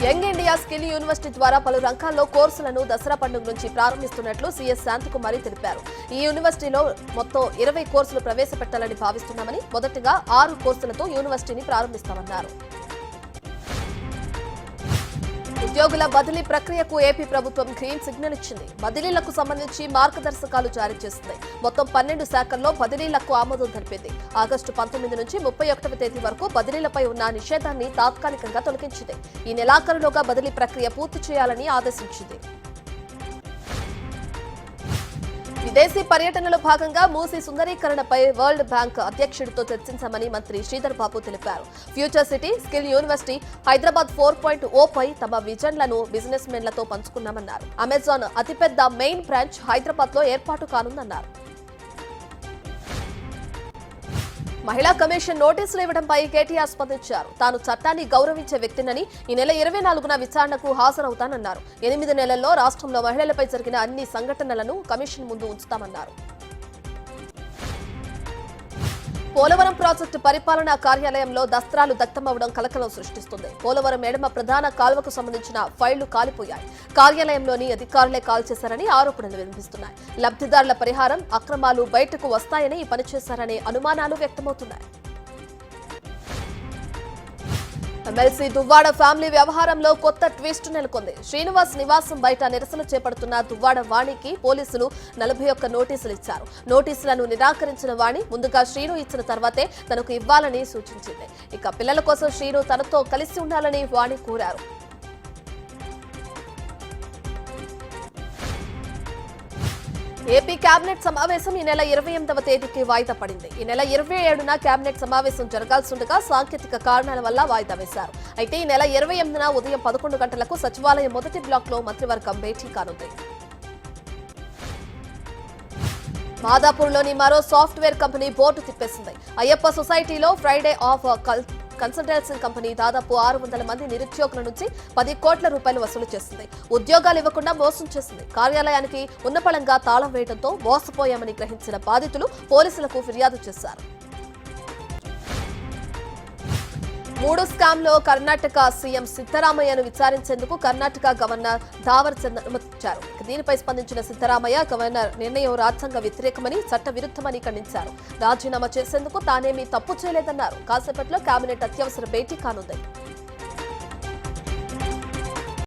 Young India skill university ద్వారా పలు రంగాల్లో కోర్సులను దసరా పండుగ నుంచి ప్రారంభిస్తున్నట్లు సీఎస్ శాంతకుమారి తెలిపారు. ఈ యూనివర్సిటీలో మొత్తం 20 కోర్సులు ప్రవేశపెట్టాలని భావిస్తున్నామని, మొదటగా 6 కోర్సులతో యూనివర్సిటీని ప్రారంభిస్తామన్నారు. ఉద్యోగుల బదిలీ ప్రక్రియకు ఏపీ ప్రభుత్వం గ్రీన్ సిగ్నల్ ఇచ్చింది. బదిలీలకు సంబంధించి మార్గదర్శకాలు జారీ చేసింది. మొత్తం 12 శాఖల్లో బదిలీలకు ఆమోదం తెలిపింది. ఆగస్టు 19 నుంచి 31వ తేదీ వరకు బదిలీలపై ఉన్న నిషేధాన్ని తాత్కాలికంగా తొలగించింది. ఈ నెలాఖరులోగా బదిలీ ప్రక్రియ పూర్తి చేయాలని ఆదేశించింది. విదేశీ పర్యటనలో భాగంగా మూసీ సుందరీకరణపై వరల్డ్ బ్యాంక్ అధ్యక్షుడితో చర్చించామని మంత్రి శ్రీధర్ బాబు తెలిపారు. Future city, skill university, Hyderabad 4.0 పై తమ విజన్లను బిజినెస్ మెన్లతో పంచుకున్నామన్నారు. అమెజాన్ అతిపెద్ద మెయిన్ బ్రాంచ్ హైదరాబాద్ లో ఏర్పాటు కానుందన్నారు. మహిళా కమిషన్ నోటీసులు ఇవ్వడంపై కేటీఆర్ స్పందించారు. తాను చట్టాన్ని గౌరవించే వ్యక్తినని, ఈ నెల 24న విచారణకు హాజరవుతానన్నారు. 8 నెలల్లో రాష్ట్రంలో మహిళలపై జరిగిన అన్ని సంఘటనలను కమిషన్ ముందు ఉంచుతామన్నారు. పోలవరం ప్రాజెక్టు పరిపాలనా కార్యాలయంలో దస్త్రాలు దగ్ధమవడం కలకలం సృష్టిస్తుంది. పోలవరం ఎడమ ప్రధాన కాల్వకు సంబంధించిన ఫైళ్లు కాలిపోయాయి. కార్యాలయంలోని అధికారులే కాల్చేశారని ఆరోపణలు వినిపిస్తున్నాయి. లబ్ధిదారుల పరిహారం, అక్రమాలు బయటకు వస్తాయని ఈ పని చేశారనే అనుమానాలు వ్యక్తమవుతున్నాయి. ఎమ్మెల్సీ దువ్వాడ ఫ్యామిలీ వ్యవహారంలో కొత్త ట్విస్ట్ నెలకొంది. శ్రీనివాస్ నివాసం బయట నిరసన చేపడుతున్న దువ్వాడ వాణికి పోలీసులు 41 నోటీసులు ఇచ్చారు. నోటీసులను నిరాకరించిన వాణి ముందుగా శ్రీను ఇచ్చిన తర్వాతే తనకు ఇవ్వాలని సూచించింది. ఇక పిల్లల కోసం శ్రీను తనతో కలిసి ఉండాలని వాణి కోరారు. ఏపీ కేబినెట్ సమావేశం ఈ నెల 28వ తేదీకి వాయిదా పడింది. ఈ నెల 27న కేబినెట్ సమావేశం జరగాల్సిండగా సాంకేతిక కారణాల వల్ల వాయిదా వేశారు. అయితే ఈ నెల 28న ఉదయం 11 గంటలకు సచివాలయం మొదటి బ్లాక్ లో మంత్రివర్గం భేటీ కానుంది. మాదాపూర్లోని మరో సాఫ్ట్వేర్ కంపెనీ బోర్డు తిప్పేసింది. అయ్యప్ప సొసైటీలో ఫ్రైడే ఆఫ్ కన్సల్టెన్సీ కంపెనీ దాదాపు 600 మంది నిరుద్యోగుల నుంచి 10 కోట్ల రూపాయలు వసూలు చేసింది. ఉద్యోగాలు ఇవ్వకుండా మోసం చేసింది. కార్యాలయానికి ఉన్నపళంగా తాళం వేయడంతో మోసపోయామని గ్రహించిన బాధితులు పోలీసులకు ఫిర్యాదు చేశారు. 3 స్కామ్లో కర్ణాటక సీఎం సిద్ధరామయ్యను విచారించేందుకు కర్ణాటక గవర్నర్ దావర్ చంద్ అనుమతించారు. దీనిపై స్పందించిన సిద్ధరామయ్య, గవర్నర్ నిర్ణయం రాజ్యాంగ వ్యతిరేకమని, చట్ట విరుద్ధమని ఖండించారు. రాజీనామా చేసేందుకు తానేమీ తప్పు చేయలేదన్నారు. కాసేపట్లో కేబినెట్ అత్యవసర భేటీ కానుంది.